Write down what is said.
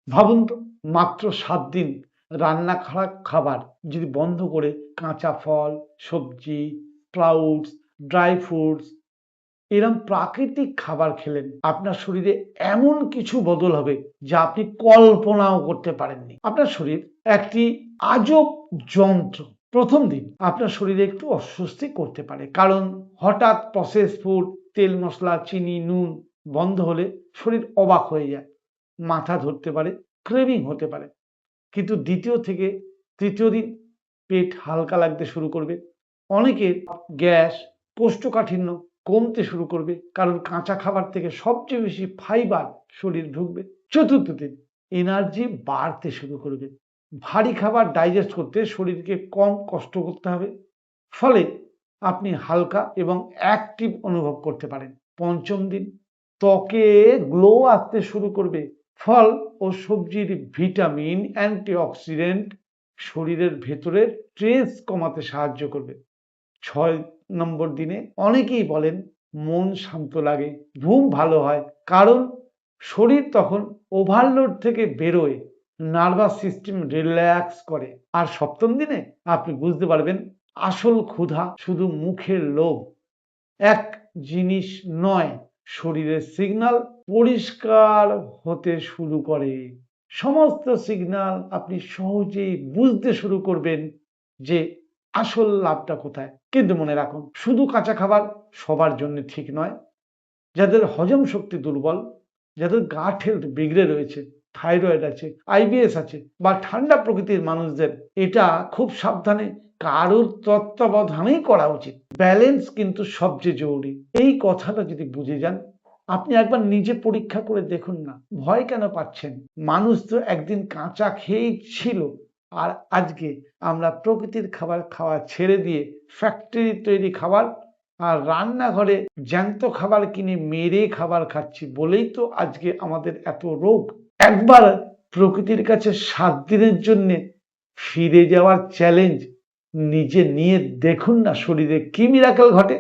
ভাবুন তো, মাত্র 7 দিন রান্না করা খাবার যদি বন্ধ করে কাঁচা ফল, সবজি, স্প্রাউটস, ড্রাই ফ্রুটস এরম প্রাকৃতিক খাবার খেলেন, আপনার শরীরে এমন কিছু বদল হবে যা আপনি কল্পনাও করতে পারেননি। আপনার শরীর একটি আজব যন্ত্র। প্রথম দিন আপনার শরীরে একটু অস্বস্তি করতে পারে, কারণ হঠাৎ প্রসেস ফুড, তেল মশলা, চিনি, নুন বন্ধ হলে শরীর অবাক হয়ে যায়, মাথা ধরতে পারে, ক্রেভিং হতে পারে। কিন্তু দ্বিতীয় থেকে তৃতীয় দিন পেট হালকা লাগতে শুরু করবে, অনেকের গ্যাস, কোষ্ঠকাঠিন্য কমতে শুরু করবে, কারণ কাঁচা খাবার থেকে সবচেয়ে বেশি ফাইবার শরীর ঢুকবে। চতুর্থ দিন এনার্জি বাড়তে শুরু করবে, ভারী খাবার ডাইজেস্ট করতে শরীরকে কম কষ্ট করতে হবে, ফলে আপনি হালকা এবং অ্যাক্টিভ অনুভব করতে পারেন। পঞ্চম দিন ত্বকে গ্লো আসতে শুরু করবে, ফল ও সবজির ভিটামিন, অ্যান্টিঅক্সিডেন্ট শরীরের ভেতরের স্ট্রেস কমাতে সাহায্য করবে। 6 নম্বর দিনে অনেকেই বলেন মন শান্ত লাগে, ঘুম ভালো হয়, কারণ শরীর তখন ওভারলোড থেকে বেরোয়, নার্ভাস সিস্টেম রিল্যাক্স করে। আর সপ্তম দিনে আপনি বুঝতে পারবেন আসল ক্ষুধা শুধু মুখের লোভ এক জিনিস নয়, শরীরের সিগন্যাল পরিষ্কার হতে শুরু করে। সমস্ত সিগন্যাল আপনি সহজেই বুঝতে শুরু করবেন যে আসল লাভটা কোথায়। কিন্তু মনে রাখুন, শুধু কাঁচা খাবার সবার জন্য ঠিক নয়। যাদের হজম শক্তি দুর্বল, যাদের গাট হেলথ বিগড়ে রয়েছে, থাইরয়েড আছে, আইবিএস আছে বা ঠান্ডা প্রকৃতির মানুষদের এটা খুব সাবধানে কারোর তত্ত্বাবধানেই করা উচিত। ব্যালেন্স কিন্তু সবচেয়ে জরুরি। এই কথাটা যদি বুঝে যান, আপনি একবার নিজে পরীক্ষা করে দেখুন না, ভয় কেন পাচ্ছেন? মানুষ তো একদিন কাঁচা খেয়েই ছিল, আর আজকে আমরা প্রকৃতির খাবার খাওয়া ছেড়ে দিয়ে ফ্যাক্টরি তৈরি খাবার আর রান্নাঘরে জ্যান্ত খাবার কিনে মেরে খাবার খাচ্ছি বলেই তো আজকে আমাদের এত রোগ। একবার প্রকৃতির কাছে 7 দিনের জন্য ফিরে যাওয়ার চ্যালেঞ্জ নিজে নিয়ে দেখুন না, শরীরে কি মিরাকেল ঘটে।